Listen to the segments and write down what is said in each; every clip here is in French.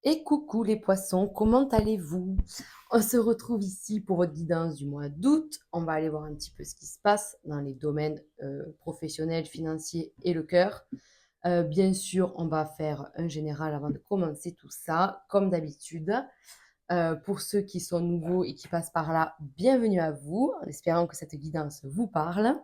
Et coucou les poissons, comment allez-vous? On se retrouve ici pour votre guidance du mois d'août. On va aller voir un petit peu ce qui se passe dans les domaines professionnels, financiers et le cœur. Bien sûr, on va faire un général avant de commencer tout ça, comme d'habitude. Pour ceux qui sont nouveaux et qui passent par là, bienvenue à vous, en espérant que cette guidance vous parle.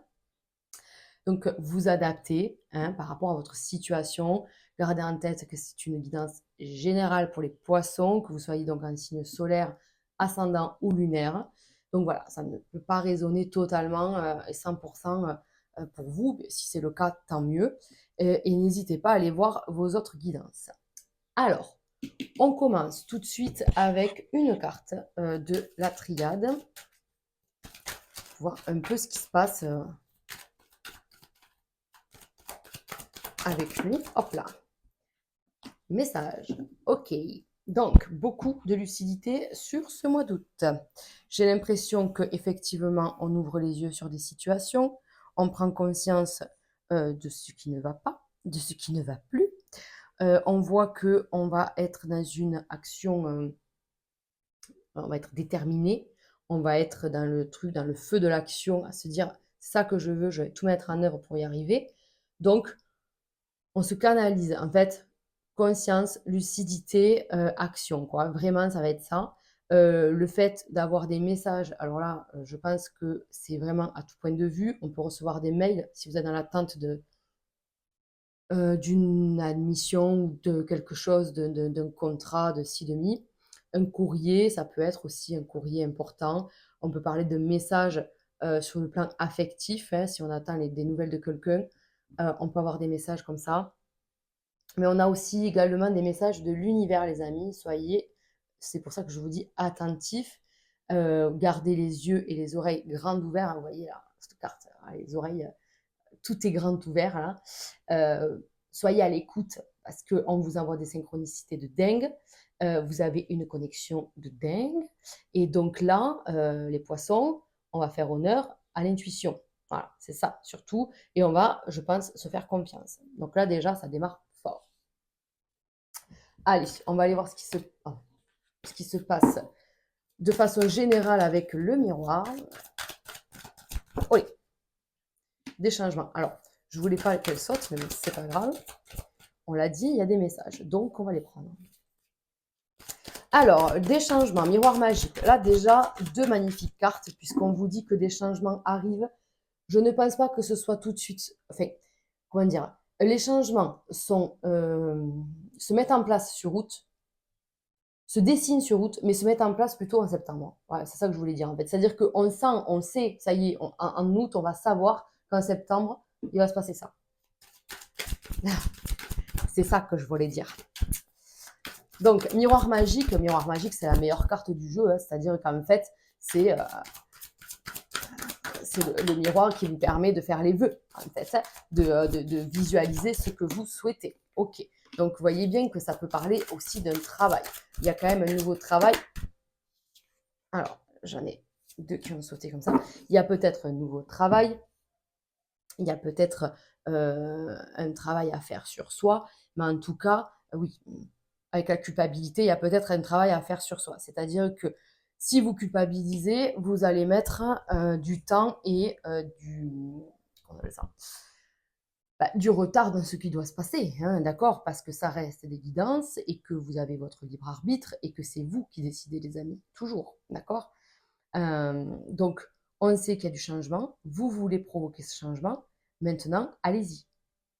Donc, vous adaptez par rapport à votre situation. Gardez en tête que c'est une guidance générale pour les poissons, que vous soyez donc en signe solaire, ascendant ou lunaire. Donc voilà, ça ne peut pas résonner totalement et 100% pour vous. Si c'est le cas, tant mieux. Et n'hésitez pas à aller voir vos autres guidances. Alors, on commence tout de suite avec une carte de la triade. Pour voir un peu ce qui se passe avec lui. Hop là. Message. Ok. Donc, beaucoup de lucidité sur ce mois d'août. J'ai l'impression qu'effectivement, on ouvre les yeux sur des situations, on prend conscience de ce qui ne va pas, de ce qui ne va plus. On voit qu'on va être dans une action, on va être déterminé, on va être dans le truc, dans le feu de l'action, à se dire, c'est ça que je veux, je vais tout mettre en œuvre pour y arriver. Donc, on se canalise. En fait, conscience, lucidité, action, quoi. Vraiment, ça va être ça. Le fait d'avoir des messages, alors là, je pense que c'est vraiment à tout point de vue. On peut recevoir des mails si vous êtes dans l'attente d'une admission ou de quelque chose, d'un contrat, de ci, de mi. Un courrier, ça peut être aussi un courrier important. On peut parler de messages sur le plan affectif, hein, si on attend des nouvelles de quelqu'un. On peut avoir des messages comme ça. Mais on a aussi également des messages de l'univers, les amis. Soyez, c'est pour ça que je vous dis attentifs. Gardez les yeux et les oreilles grandes ouvertes. Vous voyez là, cette carte, les oreilles, tout est grand ouvert là. Soyez à l'écoute parce qu'on vous envoie des synchronicités de dingue. Vous avez une connexion de dingue. Et donc là, les poissons, on va faire honneur à l'intuition. Voilà, c'est ça surtout. Et on va, je pense, se faire confiance. Donc là, déjà, ça démarre fort. Allez, on va aller voir ce qui se passe de façon générale avec le miroir. Oui, des changements. Alors, je voulais pas qu'elle saute, mais c'est pas grave. On l'a dit, il y a des messages, donc on va les prendre. Alors, des changements, miroir magique. Là, déjà, deux magnifiques cartes, puisqu'on vous dit que des changements arrivent. Je ne pense pas que ce soit tout de suite. Enfin, comment dire? Les changements se mettent en place sur août, se dessinent sur août, mais se mettent en place plutôt en septembre. Voilà, c'est ça que je voulais dire en fait. C'est-à-dire qu'on sent, on sait, ça y est, en août, on va savoir qu'en septembre, il va se passer ça. C'est ça que je voulais dire. Donc, miroir magique, c'est la meilleure carte du jeu, hein, c'est-à-dire qu'en fait, c'est le miroir qui vous permet de faire les vœux, en fait, hein, de visualiser ce que vous souhaitez. Ok, donc vous voyez bien que ça peut parler aussi d'un travail. Il y a quand même un nouveau travail. Alors, j'en ai deux qui ont sauté comme ça. Il y a peut-être un nouveau travail, il y a peut-être un travail à faire sur soi, mais en tout cas, oui, avec la culpabilité, il y a peut-être un travail à faire sur soi. C'est-à-dire que si vous culpabilisez, vous allez mettre du temps et du retard dans ce qui doit se passer, hein, d'accord? Parce que ça reste des guidances et que vous avez votre libre arbitre et que c'est vous qui décidez, les amis, toujours, d'accord? Donc, on sait qu'il y a du changement. Vous voulez provoquer ce changement. Maintenant, allez-y.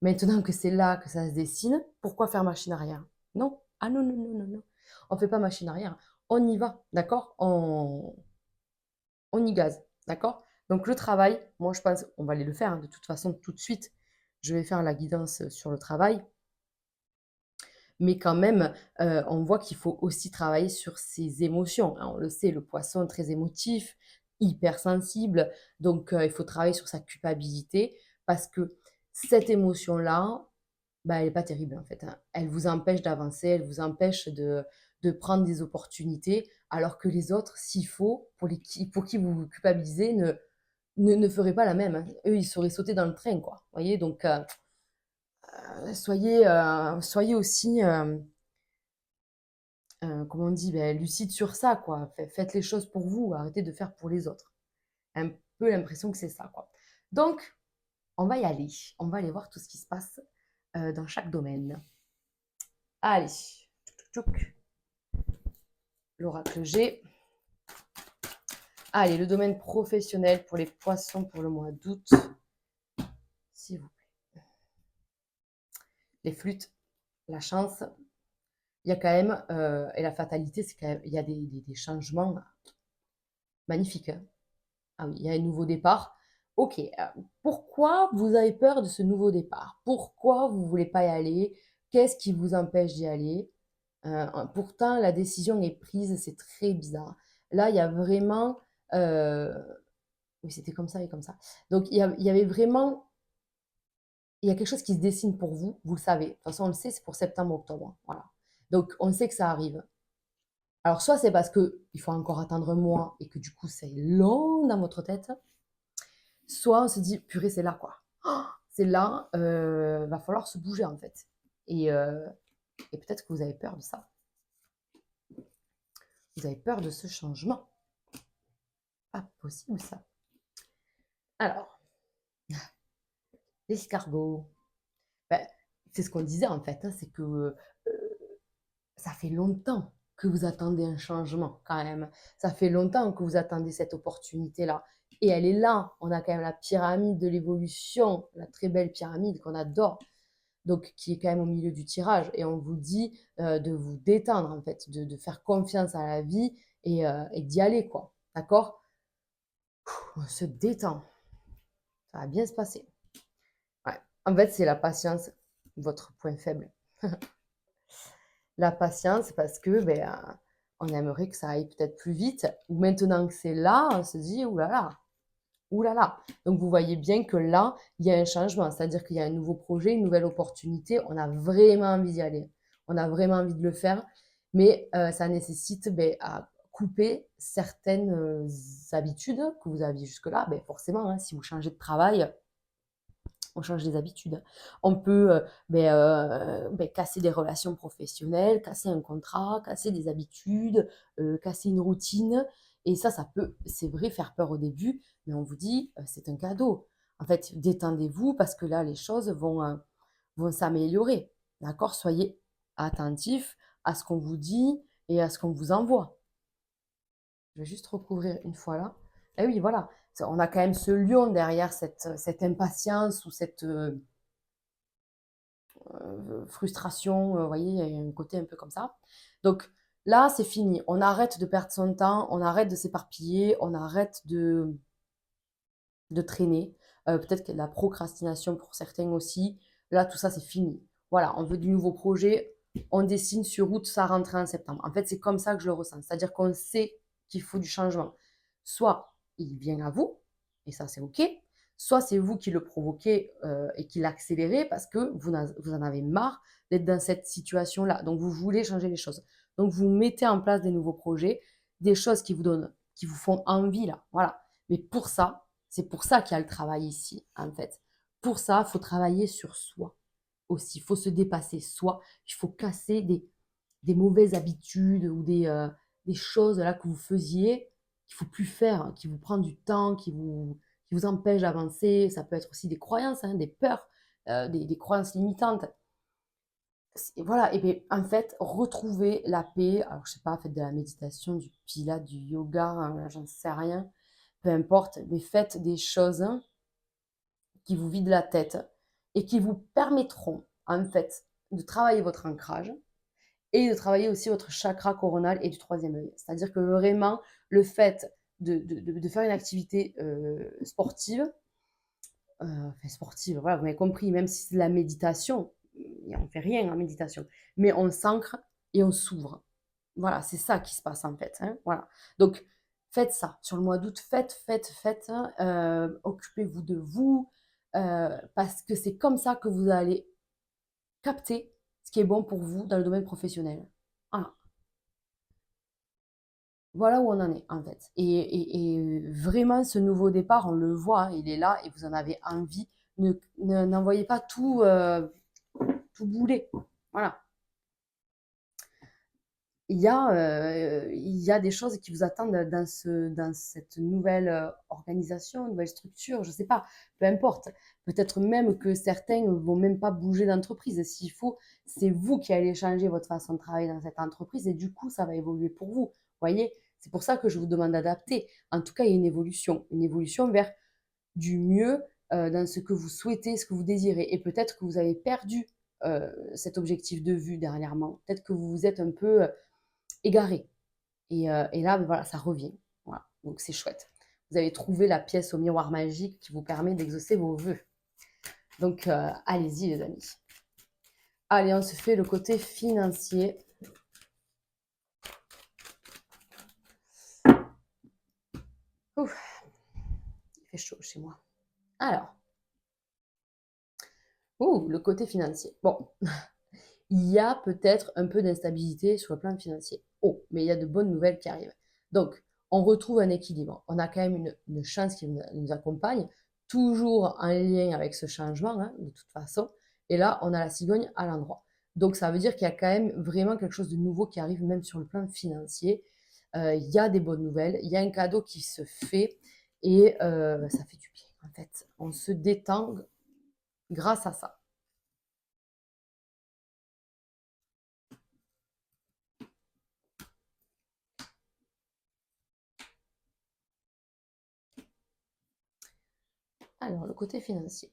Maintenant que c'est là que ça se dessine, pourquoi faire machine arrière? Non. Ah non, non, non, non, non. On ne fait pas machine arrière. On y va, d'accord? On y gaze, d'accord? Donc, le travail, moi, je pense, on va aller le faire hein, de toute façon tout de suite. Je vais faire la guidance sur le travail. Mais quand même, on voit qu'il faut aussi travailler sur ses émotions, hein. On le sait, le poisson est très émotif, hypersensible, donc il faut travailler sur sa culpabilité parce que cette émotion-là, bah, elle est pas terrible, en fait, hein. Elle vous empêche d'avancer, elle vous empêche de prendre des opportunités, alors que les autres, s'il faut, pour qui vous vous culpabilisez, ne feraient pas la même, hein. Eux, ils seraient sautés dans le train, quoi. Vous voyez? Donc soyez aussi, comme on dit, ben, lucide sur ça, quoi. Faites les choses pour vous, arrêtez de faire pour les autres. Un peu l'impression que c'est ça, quoi. Donc, on va y aller. On va aller voir tout ce qui se passe dans chaque domaine. Allez, tchouk, l'oracle G. Allez, le domaine professionnel pour les poissons pour le mois d'août, s'il vous plaît. Les flûtes, la chance, il y a quand même, et la fatalité, c'est quand même, il y a des changements magnifiques, hein. Ah oui, il y a un nouveau départ. Ok, pourquoi vous avez peur de ce nouveau départ? Pourquoi vous ne voulez pas y aller? Qu'est-ce qui vous empêche d'y aller? Pourtant, la décision est prise, c'est très bizarre. Là, il y a vraiment... oui, c'était comme ça et comme ça. Donc, il y avait vraiment... Il y a quelque chose qui se dessine pour vous, vous le savez. De toute façon, on le sait, c'est pour septembre-octobre. Voilà. Donc, on sait que ça arrive. Alors, soit c'est parce qu'il faut encore attendre un mois et que du coup, c'est long dans votre tête. Soit on se dit, purée, c'est là, quoi. Oh, c'est là, va falloir se bouger, en fait. Et peut-être que vous avez peur de ça. Vous avez peur de ce changement. Pas possible, ça. Alors, l'escargot. Ben, c'est ce qu'on disait, en fait, hein, c'est que ça fait longtemps que vous attendez un changement, quand même. Ça fait longtemps que vous attendez cette opportunité-là. Et elle est là. On a quand même la pyramide de l'évolution, la très belle pyramide qu'on adore, donc qui est quand même au milieu du tirage. Et on vous dit de vous détendre, en fait, de faire confiance à la vie et d'y aller, quoi. D'accord? On se détend. Ça va bien se passer. Ouais. En fait, c'est la patience, votre point faible. La patience, parce que on aimerait que ça aille peut-être plus vite. Ou maintenant que c'est là, on se dit, oulala, oulala. Donc vous voyez bien que là, il y a un changement, c'est-à-dire qu'il y a un nouveau projet, une nouvelle opportunité. On a vraiment envie d'y aller. On a vraiment envie de le faire. Mais ça nécessite à couper certaines habitudes que vous aviez jusque-là. Forcément, hein, si vous changez de travail, on change des habitudes. On peut casser des relations professionnelles, casser un contrat, casser des habitudes, casser une routine. Et ça peut, c'est vrai, faire peur au début, mais on vous dit, c'est un cadeau. En fait, détendez-vous parce que là, les choses vont s'améliorer. D'accord? Soyez attentifs à ce qu'on vous dit et à ce qu'on vous envoie. Je vais juste recouvrir une fois là. Et oui, voilà. On a quand même ce lion derrière cette impatience ou cette frustration. Vous voyez, il y a un côté un peu comme ça. Donc là, c'est fini. On arrête de perdre son temps, on arrête de s'éparpiller, on arrête de traîner. Peut-être qu'il y a de la procrastination pour certains aussi. Là, tout ça, c'est fini. Voilà, on veut du nouveau projet. On dessine sur août, ça rentre en septembre. En fait, c'est comme ça que je le ressens. C'est-à-dire qu'on sait qu'il faut du changement. Soit il vient à vous, et ça, c'est OK. Soit c'est vous qui le provoquez et qui l'accélérez parce que vous en avez marre d'être dans cette situation-là. Donc, vous voulez changer les choses. Donc, vous mettez en place des nouveaux projets, des choses qui vous font envie, là. Voilà. Mais pour ça, c'est pour ça qu'il y a le travail ici, en fait. Pour ça, il faut travailler sur soi aussi. Il faut se dépasser soi. Il faut casser des mauvaises habitudes ou des choses là que vous faisiez qu'il ne faut plus faire, hein, qui vous prend du temps, qui vous empêchent d'avancer. Ça peut être aussi des croyances, hein, des peurs, des croyances limitantes. Voilà, et bien en fait, retrouver la paix. Alors, je sais pas, faites de la méditation, du pilates, du yoga, hein, j'en sais rien. Peu importe, mais faites des choses qui vous vident la tête et qui vous permettront, en fait, de travailler votre ancrage et de travailler aussi votre chakra coronal et du troisième œil. C'est-à-dire que vraiment, le fait de faire une activité sportive, enfin sportive, voilà, vous m'avez compris, même si c'est de la méditation, on ne fait rien en méditation, mais on s'ancre et on s'ouvre. Voilà, c'est ça qui se passe en fait, hein, voilà. Donc, faites ça sur le mois d'août, faites, occupez-vous de vous, parce que c'est comme ça que vous allez capter ce qui est bon pour vous dans le domaine professionnel. Voilà, voilà où on en est en fait. Et vraiment, ce nouveau départ, on le voit, hein, il est là et vous en avez envie. N'envoyez pas tout bouler. Voilà. il y a des choses qui vous attendent dans cette nouvelle organisation, nouvelle structure, je ne sais pas, peu importe. Peut-être même que certains ne vont même pas bouger d'entreprise. S'il faut, c'est vous qui allez changer votre façon de travailler dans cette entreprise et du coup, ça va évoluer pour vous. Vous voyez, c'est pour ça que je vous demande d'adapter. En tout cas, il y a une évolution vers du mieux dans ce que vous souhaitez, ce que vous désirez. Et peut-être que vous avez perdu cet objectif de vue dernièrement. Peut-être que vous vous êtes un peu égaré. Et là, ben voilà, ça revient. Voilà. Donc c'est chouette. Vous avez trouvé la pièce au miroir magique qui vous permet d'exaucer vos vœux. Donc allez-y les amis. Allez, on se fait le côté financier. Ouf, il fait chaud chez moi. Alors, le côté financier. Bon, il y a peut-être un peu d'instabilité sur le plan financier. Oh, mais il y a de bonnes nouvelles qui arrivent. Donc, on retrouve un équilibre. On a quand même une chance qui nous accompagne, toujours en lien avec ce changement, hein, de toute façon. Et là, on a la cigogne à l'endroit. Donc, ça veut dire qu'il y a quand même vraiment quelque chose de nouveau qui arrive, même sur le plan financier. Il y a des bonnes nouvelles, il y a un cadeau qui se fait et ça fait du bien, en fait. On se détend grâce à ça. Alors, le côté financier.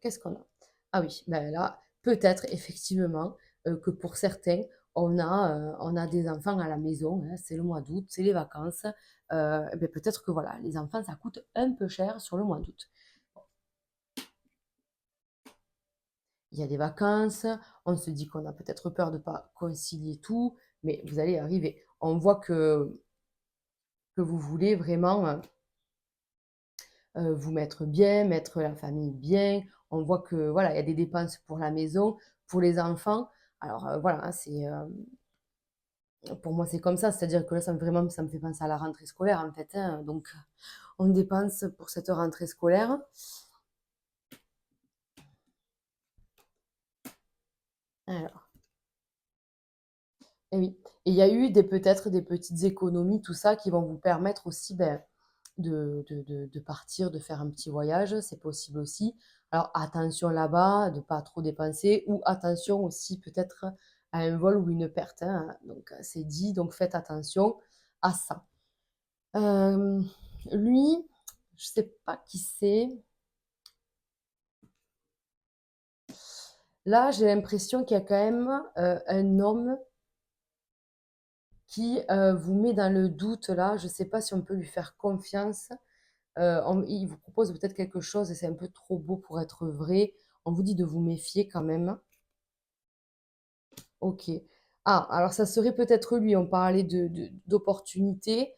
Qu'est-ce qu'on a? Ah oui, ben là, peut-être effectivement que pour certains, on a des enfants à la maison, hein, c'est le mois d'août, c'est les vacances. Ben peut-être que voilà, les enfants, ça coûte un peu cher sur le mois d'août. Il y a des vacances, on se dit qu'on a peut-être peur de ne pas concilier tout, mais vous allez y arriver. On voit que vous voulez vraiment vous mettre bien, mettre la famille bien. On voit que voilà, il y a des dépenses pour la maison, pour les enfants. Alors voilà, hein, pour moi c'est comme ça, c'est-à-dire que là vraiment ça me fait penser à la rentrée scolaire en fait, hein. Donc on dépense pour cette rentrée scolaire. Alors, et oui. Et il y a eu peut-être des petites économies, tout ça, qui vont vous permettre aussi ben, de partir, de faire un petit voyage, c'est possible aussi. Alors attention là-bas, de ne pas trop dépenser, ou attention aussi peut-être à un vol ou une perte, hein. Donc c'est dit, donc faites attention à ça. Euh, Lui, je ne sais pas qui c'est. Là, j'ai l'impression qu'il y a quand même un homme qui vous met dans le doute là. Je ne sais pas si on peut lui faire confiance. Il vous propose peut-être quelque chose et c'est un peu trop beau pour être vrai. On vous dit de vous méfier quand même. Ok. Ah, alors ça serait peut-être lui. On parlait d'opportunité.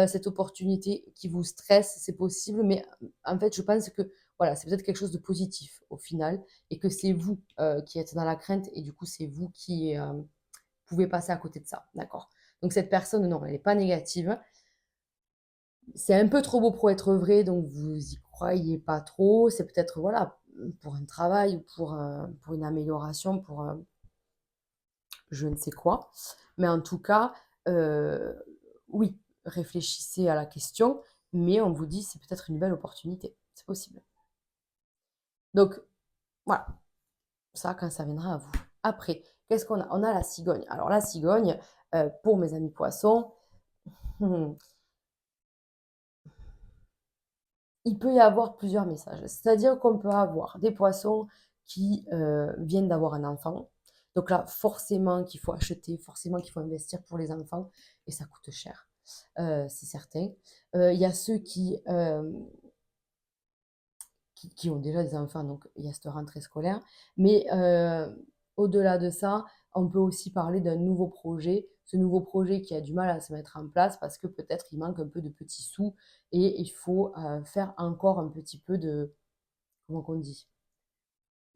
Cette opportunité qui vous stresse, c'est possible, mais en fait, je pense que voilà, c'est peut-être quelque chose de positif au final et que c'est vous qui êtes dans la crainte et du coup, c'est vous qui pouvez passer à côté de ça. D'accord. Donc cette personne, non, elle n'est pas négative. C'est un peu trop beau pour être vrai, donc vous y croyez pas trop. C'est peut-être, voilà, pour un travail ou pour une amélioration, pour je ne sais quoi. Mais en tout cas, euh, oui, réfléchissez à la question, mais on vous dit c'est peut-être une belle opportunité. C'est possible. Donc, voilà, ça quand ça viendra à vous. Après, qu'est-ce qu'on a? On a la cigogne. Alors, la cigogne, pour mes amis poissons, il peut y avoir plusieurs messages. C'est-à-dire qu'on peut avoir des poissons qui viennent d'avoir un enfant. Donc là, forcément qu'il faut acheter, forcément qu'il faut investir pour les enfants, et ça coûte cher, c'est certain. Il y a ceux qui ont déjà des enfants, donc il y a cette rentrée scolaire. Mais au-delà de ça, on peut aussi parler d'un nouveau projet. Ce nouveau projet qui a du mal à se mettre en place parce que peut-être il manque un peu de petits sous et il faut faire encore un petit peu de, comment on dit,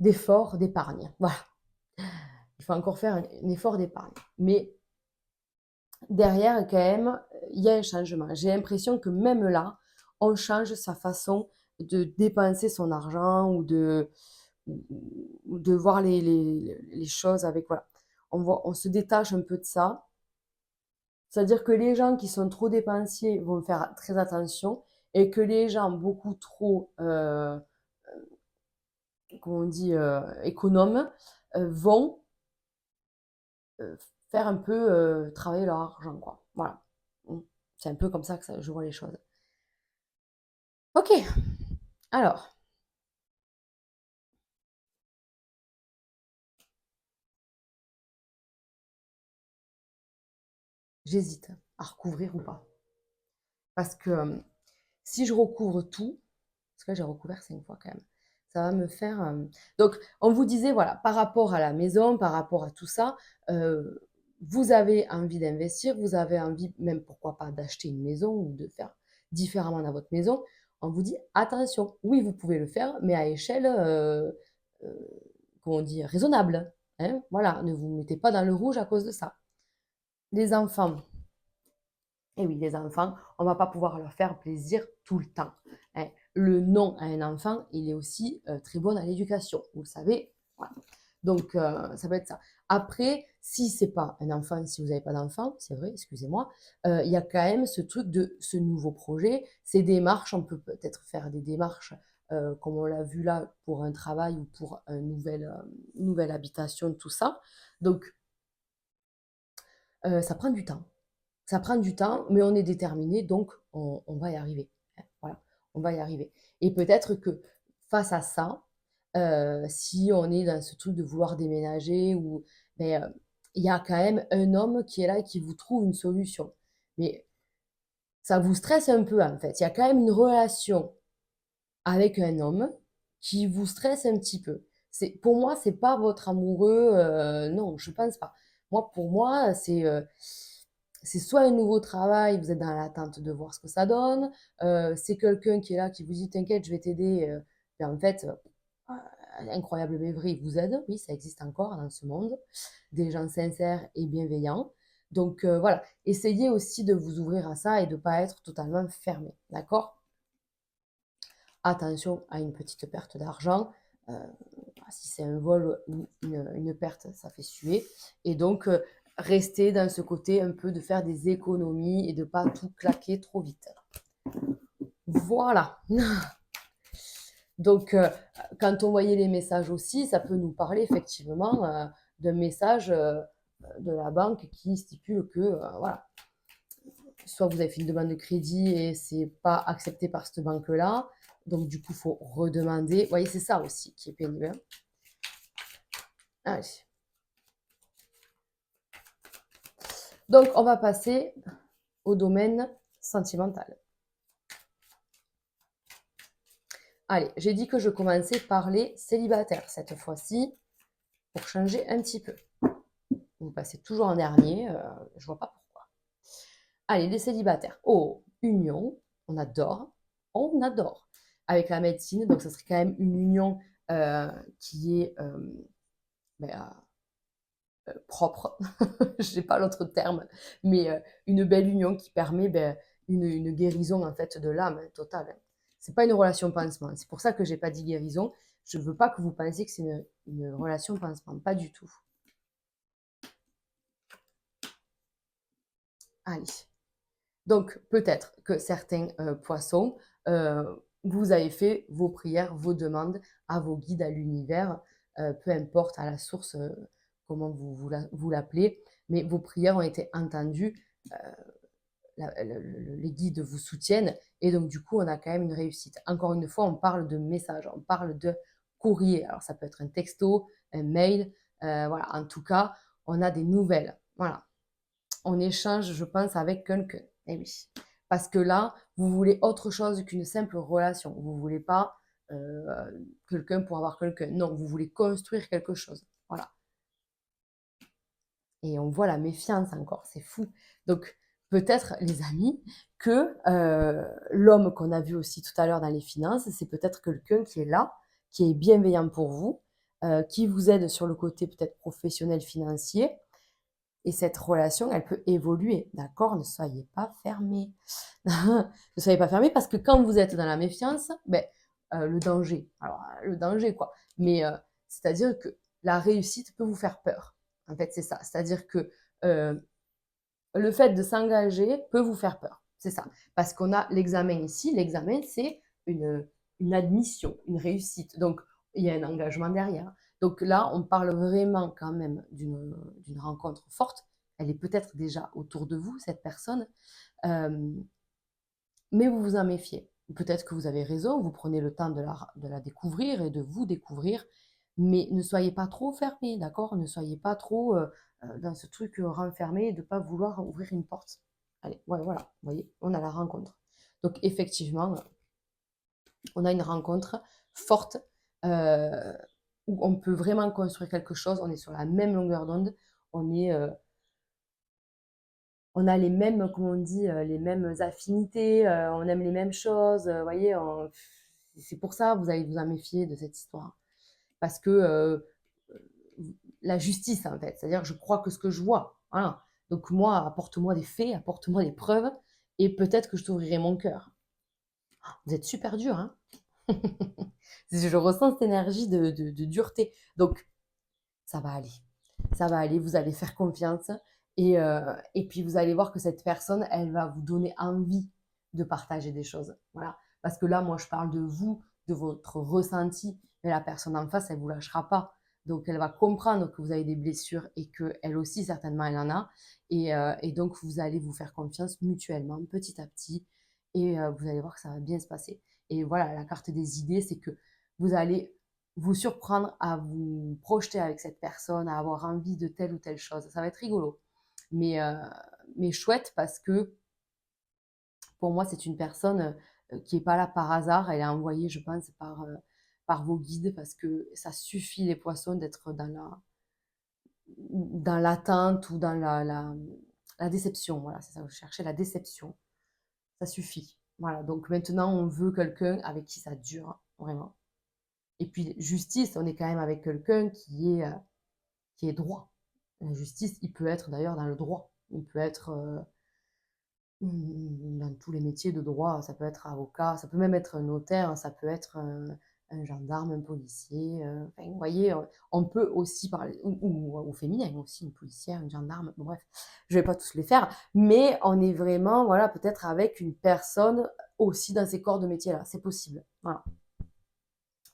d'effort, d'épargne. Voilà, il faut encore faire un effort d'épargne. Mais derrière, quand même, il y a un changement. J'ai l'impression que même là, on change sa façon de dépenser son argent ou de voir les choses avec, voilà. On se détache un peu de ça C'est-à-dire que les gens qui sont trop dépensiers vont faire très attention et que les gens beaucoup trop, comment on dit, économes, vont faire un peu travailler leur argent, quoi. Voilà. Mm. C'est un peu comme ça que je vois les choses. Ok, alors, j'hésite à recouvrir ou pas. Parce que si je recouvre tout, parce que là j'ai recouvert 5 fois quand même, ça va me faire... Donc, on vous disait, voilà, par rapport à la maison, par rapport à tout ça, vous avez envie d'investir, vous avez envie, même pourquoi pas, d'acheter une maison ou de faire différemment dans votre maison. On vous dit, attention, oui, vous pouvez le faire, mais à échelle, euh, comment on dit, raisonnable. Hein, voilà, ne vous mettez pas dans le rouge à cause de ça. Les enfants, et oui, les enfants, on ne va pas pouvoir leur faire plaisir tout le temps. Hein. Le non à un enfant, il est aussi très bon à l'éducation. Vous le savez. Voilà. Donc, ça peut être ça. Après, si c'est pas un enfant, si vous n'avez pas d'enfant, c'est vrai, excusez-moi, il y a quand même ce truc de ce nouveau projet, ces démarches, on peut peut-être faire des démarches, comme on l'a vu là, pour un travail ou pour une nouvelle habitation, tout ça. Donc, ça prend du temps. Ça prend du temps, mais on est déterminé, donc on va y arriver. Voilà, on va y arriver. Et peut-être que face à ça, si on est dans ce truc de vouloir déménager, ou ben, il y a quand même un homme qui est là et qui vous trouve une solution. Mais ça vous stresse un peu en fait. Il y a quand même une relation avec un homme qui vous stresse un petit peu. Pour moi, c'est pas votre amoureux, non, je pense pas. Moi, pour moi, c'est soit un nouveau travail, vous êtes dans l'attente de voir ce que ça donne, c'est quelqu'un qui est là, qui vous dit t'inquiète, je vais t'aider, et en fait, incroyable beuverie, il vous aide, oui, ça existe encore dans ce monde, des gens sincères et bienveillants. Donc voilà, essayez aussi de vous ouvrir à ça et de ne pas être totalement fermé, d'accord? Attention à une petite perte d'argent. Si c'est un vol ou une perte, ça fait suer. Et donc, rester dans ce côté un peu de faire des économies et de ne pas tout claquer trop vite. Voilà. Donc, quand on voyait les messages aussi, ça peut nous parler effectivement d'un message de la banque qui stipule que, voilà, soit vous avez fait une demande de crédit et c'est pas accepté par cette banque-là, donc du coup, il faut redemander. Vous voyez, c'est ça aussi qui est pénible. Hein. Allez. Donc, on va passer au domaine sentimental. Allez, j'ai dit que je commençais par les célibataires cette fois-ci, pour changer un petit peu. Vous passez toujours en dernier, je vois pas pourquoi. Allez, les célibataires. Oh, union, on adore, on adore. Avec la médecine, donc ça serait quand même une union qui est ben, propre, je n'ai pas l'autre terme, mais une belle union qui permet ben, une guérison en fait de l'âme totale. C'est pas une relation pansement. C'est pour ça que j'ai pas dit guérison. Je veux pas que vous pensiez que c'est une relation pansement, pas du tout. Allez. Donc peut-être que certains poissons, vous avez fait vos prières, vos demandes à vos guides, à l'univers, peu importe à la source, comment vous l'appelez, mais vos prières ont été entendues, les guides vous soutiennent, et donc du coup on a quand même une réussite. Encore une fois, on parle de message, on parle de courrier. Alors ça peut être un texto, un mail, voilà. En tout cas, on a des nouvelles. Voilà, on échange, je pense, avec quelqu'un. Eh oui. Parce que là, vous voulez autre chose qu'une simple relation. Vous ne voulez pas quelqu'un pour avoir quelqu'un. Non, vous voulez construire quelque chose. Voilà. Et on voit la méfiance encore, c'est fou. Donc, peut-être, les amis, que l'homme qu'on a vu aussi tout à l'heure dans les finances, c'est peut-être quelqu'un qui est là, qui est bienveillant pour vous, qui vous aide sur le côté peut-être professionnel, financier, et cette relation, elle peut évoluer, d'accord? Ne soyez pas fermés. Ne soyez pas fermés parce que quand vous êtes dans la méfiance, ben, le danger, alors le danger quoi, mais c'est-à-dire que la réussite peut vous faire peur. En fait, c'est ça. C'est-à-dire que le fait de s'engager peut vous faire peur. C'est ça. Parce qu'on a l'examen ici. L'examen, c'est une admission, une réussite. Donc, il y a un engagement derrière. Donc là, on parle vraiment quand même d'une rencontre forte. Elle est peut-être déjà autour de vous, cette personne. Euh, mais vous vous en méfiez. Peut-être que vous avez raison, vous prenez le temps de la découvrir et de vous découvrir, mais ne soyez pas trop fermé, d'accord? Ne soyez pas trop dans ce truc renfermé de ne pas vouloir ouvrir une porte. Allez, ouais, voilà, vous voyez, on a la rencontre. Donc effectivement, on a une rencontre forte euh, où on peut vraiment construire quelque chose, on est sur la même longueur d'onde, on est on a les mêmes, comment on dit, les mêmes affinités, on aime les mêmes choses, vous voyez, c'est pour ça que vous allez vous en méfier de cette histoire. Parce que la justice, en fait, c'est-à-dire je crois que ce que je vois, voilà. Donc moi, apporte-moi des faits, apporte-moi des preuves, et peut-être que je t'ouvrirai mon cœur. Vous êtes super dur, hein. Je ressens cette énergie de dureté. Donc, ça va aller. Ça va aller, vous allez faire confiance. Et puis, vous allez voir que cette personne, elle va vous donner envie de partager des choses. Voilà. Parce que là, moi, je parle de vous, de votre ressenti. Mais la personne en face, elle ne vous lâchera pas. Donc, elle va comprendre que vous avez des blessures et qu'elle aussi, certainement, elle en a. Et donc, vous allez vous faire confiance mutuellement, petit à petit. Et vous allez voir que ça va bien se passer. Et voilà, la carte des idées, c'est que vous allez vous surprendre à vous projeter avec cette personne, à avoir envie de telle ou telle chose. Ça va être rigolo. Mais, euh, mais chouette parce que pour moi, c'est une personne qui n'est pas là par hasard. Elle est envoyée, je pense, par vos guides parce que ça suffit, les poissons, d'être dans l'attente ou dans la déception. Voilà, c'est ça que je cherchais, la déception. Ça suffit. Voilà, donc maintenant, on veut quelqu'un avec qui ça dure, vraiment. Et puis, justice, on est quand même avec quelqu'un qui est droit. La justice, il peut être d'ailleurs dans le droit. Il peut être dans tous les métiers de droit. Ça peut être avocat, ça peut même être un notaire, ça peut être un gendarme, un policier. Enfin, vous voyez, on peut aussi parler, ou au féminin aussi, une policière, un gendarme, bon, bref, je ne vais pas tous les faire, mais on est vraiment, voilà, peut-être avec une personne aussi dans ces corps de métier-là. C'est possible. Voilà.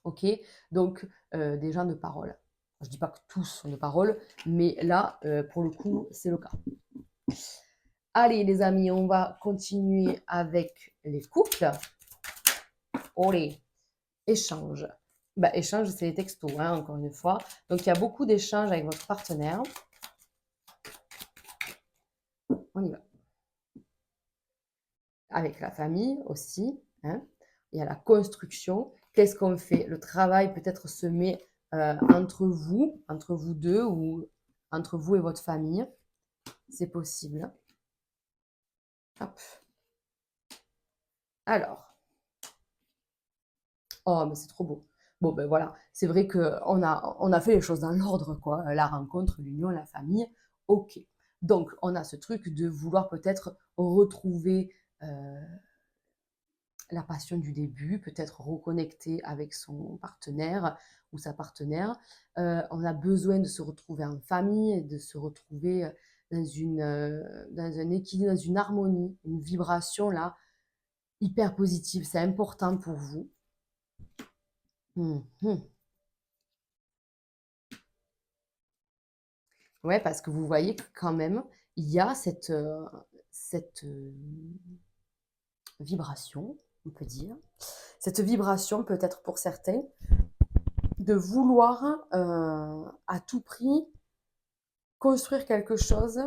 Ok, donc des gens de parole. Je ne dis pas que tous sont de parole, mais là, pour le coup, c'est le cas. Allez, les amis, on va continuer avec les couples. Allez, échange. Bah, échange, c'est les textos, hein, encore une fois. Donc, il y a beaucoup d'échanges avec votre partenaire. On y va. Avec la famille aussi. Hein. Il y a la construction. Qu'est-ce qu'on fait? Le travail peut-être se met entre vous deux ou entre vous et votre famille. C'est possible. Hop. Alors. Oh, mais c'est trop beau. Bon, ben voilà. C'est vrai qu'on a fait les choses dans l'ordre, quoi. La rencontre, l'union, la famille. OK. Donc, on a ce truc de vouloir peut-être retrouver la passion du début, peut-être reconnecter avec son partenaire ou sa partenaire. On a besoin de se retrouver en famille, de se retrouver dans un équilibre, dans une harmonie, une vibration là hyper positive. C'est important pour vous. Mhm. Ouais, parce que vous voyez que quand même, il y a cette vibration, on peut dire. Cette vibration, peut-être pour certains, de vouloir à tout prix construire quelque chose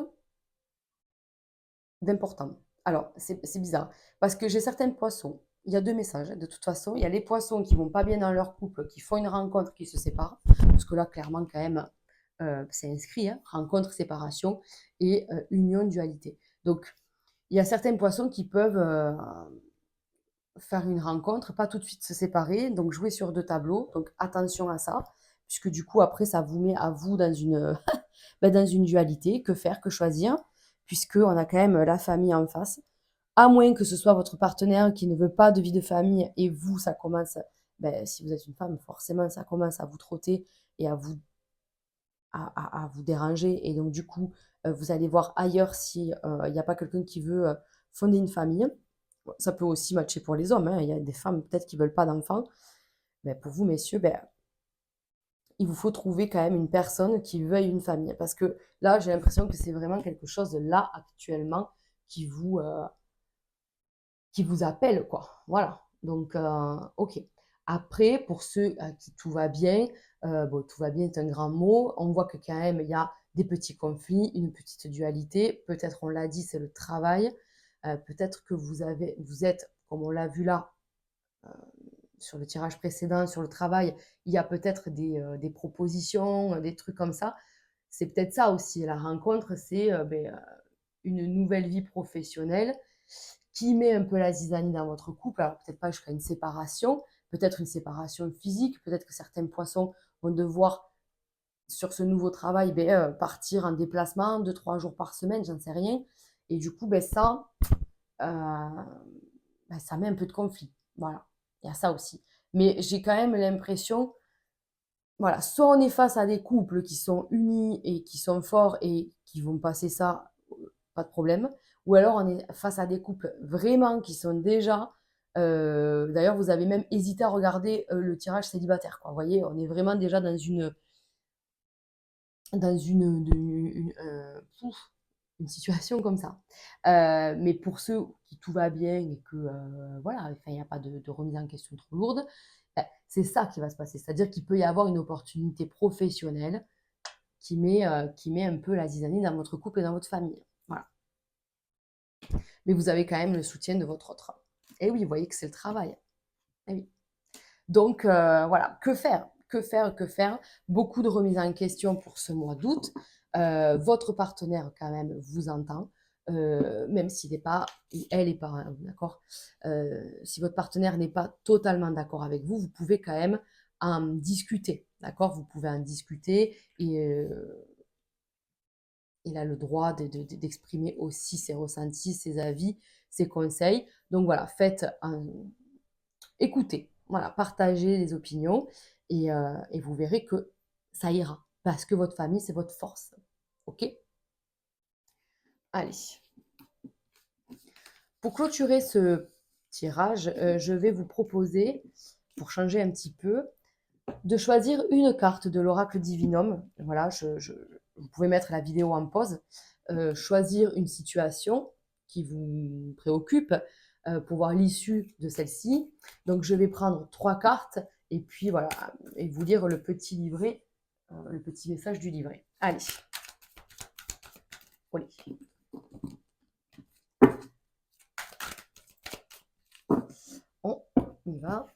d'important. Alors, c'est bizarre, parce que j'ai certains poissons. Il y a deux messages, de toute façon. Il y a les poissons qui vont pas bien dans leur couple, qui font une rencontre, qui se séparent. Parce que là, clairement, quand même, c'est inscrit, hein, rencontre, séparation et union, dualité. Donc, il y a certains poissons qui peuvent faire une rencontre, pas tout de suite se séparer, donc jouer sur deux tableaux. Donc, attention à ça, puisque du coup, après, ça vous met à vous dans dans une dualité. Que faire, que choisir, puisqu'on a quand même la famille en face. À moins que ce soit votre partenaire qui ne veut pas de vie de famille et vous, ça commence, si vous êtes une femme, forcément, ça commence à vous trotter et à vous déranger. Et donc, du coup, Vous allez voir ailleurs si, il y a pas quelqu'un qui veut, fonder une famille. Bon, ça peut aussi matcher pour les hommes, hein. Il y a des femmes peut-être qui veulent pas d'enfants. Mais pour vous messieurs, il vous faut trouver quand même une personne qui veuille une famille. Parce que là, j'ai l'impression que c'est vraiment quelque chose là, actuellement, qui vous, heu, qui vous appelle, quoi. Voilà. Donc, OK. Après, pour ceux à qui tout va bien, bon, tout va bien est un grand mot. On voit que quand même, il y a des petits conflits, une petite dualité. Peut-être, on l'a dit, c'est le travail. Peut-être que vous êtes, comme on l'a vu là, heu, sur le tirage précédent, sur le travail, il y a peut-être des propositions, des trucs comme ça. C'est peut-être ça aussi, la rencontre, c'est, une nouvelle vie professionnelle qui met un peu la zizanie dans votre couple. Alors peut-être pas jusqu'à une séparation, peut-être une séparation physique, peut-être que certains poissons vont devoir, sur ce nouveau travail, partir en déplacement 2, 3 jours par semaine, j'en sais rien. Et du coup, ça, ça met un peu de conflit. Voilà, il y a ça aussi. Mais j'ai quand même l'impression, voilà, soit on est face à des couples qui sont unis et qui sont forts et qui vont passer ça, pas de problème. Ou alors on est face à des couples vraiment qui sont déjà, d'ailleurs vous avez même hésité à regarder, le tirage célibataire, quoi. Vous voyez, on est vraiment déjà une situation comme ça. Mais pour ceux qui tout va bien et que, voilà, enfin il y a pas de remise en question trop lourde, c'est ça qui va se passer. C'est-à-dire qu'il peut y avoir une opportunité professionnelle qui met un peu la zizanie dans votre couple et dans votre famille. Voilà. Mais vous avez quand même le soutien de votre autre. Et oui, vous voyez que c'est le travail. Eh oui. Donc, voilà, que faire? Que faire? Que faire? Beaucoup de remises en question pour ce mois d'août. Votre partenaire, quand même, vous entend, même s'il n'est pas, elle n'est pas, hein, d'accord? Si votre partenaire n'est pas totalement d'accord avec vous, vous pouvez quand même en discuter, d'accord? Vous pouvez en discuter et il a le droit d'exprimer aussi ses ressentis, ses avis, ses conseils. Donc voilà, écoutez, voilà, partagez les opinions et vous verrez que ça ira. Parce que votre famille, c'est votre force. OK? Allez. Pour clôturer ce tirage, je vais vous proposer, pour changer un petit peu, de choisir une carte de l'oracle divinum. Voilà, vous pouvez mettre la vidéo en pause, choisir une situation qui vous préoccupe pour voir l'issue de celle-ci. Donc, je vais prendre 3 cartes et puis voilà, et vous lire le petit livret, le petit message du livret. Allez, allez. On y va.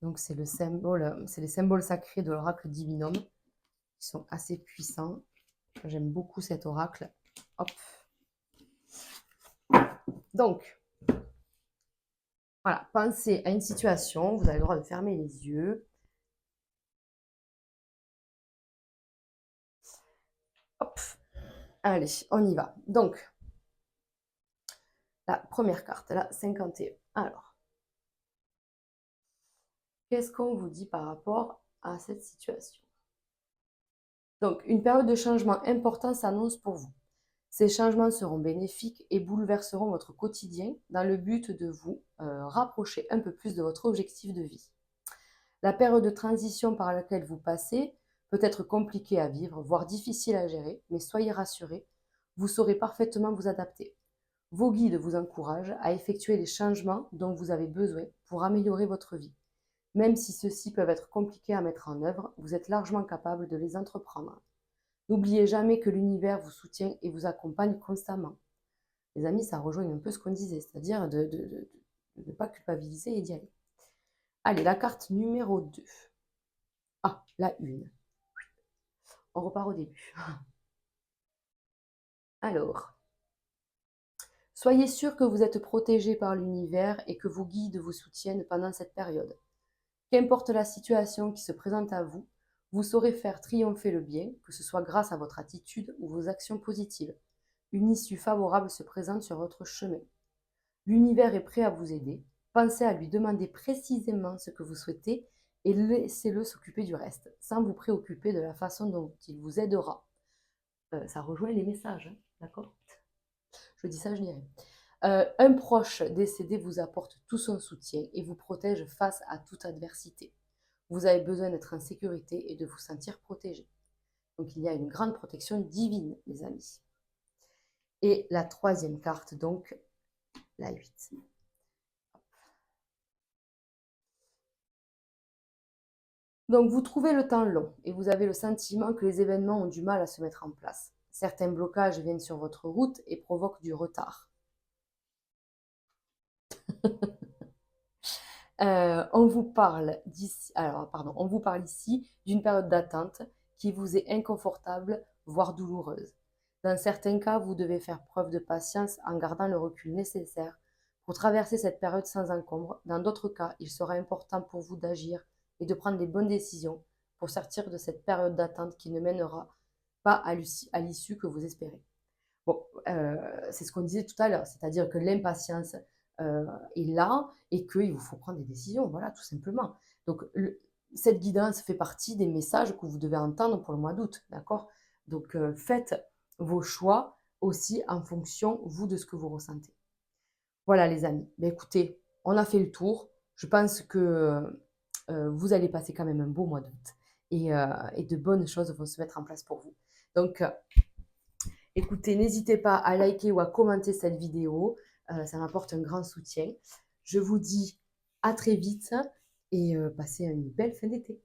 Donc, c'est les symboles sacrés de l'oracle divinum qui sont assez puissants. J'aime beaucoup cet oracle. Hop. Donc, voilà, pensez à une situation, vous avez le droit de fermer les yeux. Hop, allez, on y va. Donc, la première carte, la 51. Alors, qu'est-ce qu'on vous dit par rapport à cette situation? Donc, une période de changement important s'annonce pour vous. Ces changements seront bénéfiques et bouleverseront votre quotidien dans le but de vous rapprocher un peu plus de votre objectif de vie. La période de transition par laquelle vous passez peut être compliquée à vivre, voire difficile à gérer, mais soyez rassurés, vous saurez parfaitement vous adapter. Vos guides vous encouragent à effectuer les changements dont vous avez besoin pour améliorer votre vie. Même si ceux-ci peuvent être compliqués à mettre en œuvre, vous êtes largement capable de les entreprendre. N'oubliez jamais que l'univers vous soutient et vous accompagne constamment. Les amis, ça rejoint un peu ce qu'on disait, c'est-à-dire de ne pas culpabiliser et d'y aller. Allez, la carte numéro 2. Ah, la 1. On repart au début. Alors, soyez sûr que vous êtes protégé par l'univers et que vos guides vous soutiennent pendant cette période. Qu'importe la situation qui se présente à vous, vous saurez faire triompher le bien, que ce soit grâce à votre attitude ou vos actions positives. Une issue favorable se présente sur votre chemin. L'univers est prêt à vous aider. Pensez à lui demander précisément ce que vous souhaitez et laissez-le s'occuper du reste, sans vous préoccuper de la façon dont il vous aidera. Ça rejoint les messages, hein, d'accord? Je dis ça, je dis rien. Un proche décédé vous apporte tout son soutien et vous protège face à toute adversité. Vous avez besoin d'être en sécurité et de vous sentir protégé. Donc il y a une grande protection divine, les amis. Et la troisième carte, donc, la 8. Donc vous trouvez le temps long et vous avez le sentiment que les événements ont du mal à se mettre en place. Certains blocages viennent sur votre route et provoquent du retard. On vous parle d'ici, alors pardon, on vous parle ici d'une période d'attente qui vous est inconfortable, voire douloureuse. Dans certains cas, vous devez faire preuve de patience en gardant le recul nécessaire pour traverser cette période sans encombre. Dans d'autres cas, il sera important pour vous d'agir et de prendre les bonnes décisions pour sortir de cette période d'attente qui ne mènera pas à l'issue que vous espérez. Bon, c'est ce qu'on disait tout à l'heure, c'est-à-dire que l'impatience est là et qu'il vous faut prendre des décisions, voilà, tout simplement. Donc, cette guidance fait partie des messages que vous devez entendre pour le mois d'août, d'accord? Donc, faites vos choix aussi en fonction, vous, de ce que vous ressentez. Voilà, les amis. Ben, écoutez, on a fait le tour. Je pense que vous allez passer quand même un beau mois d'août et de bonnes choses vont se mettre en place pour vous. Donc, écoutez, n'hésitez pas à liker ou à commenter cette vidéo. Ça m'apporte un grand soutien. Je vous dis à très vite et passez une belle fin d'été.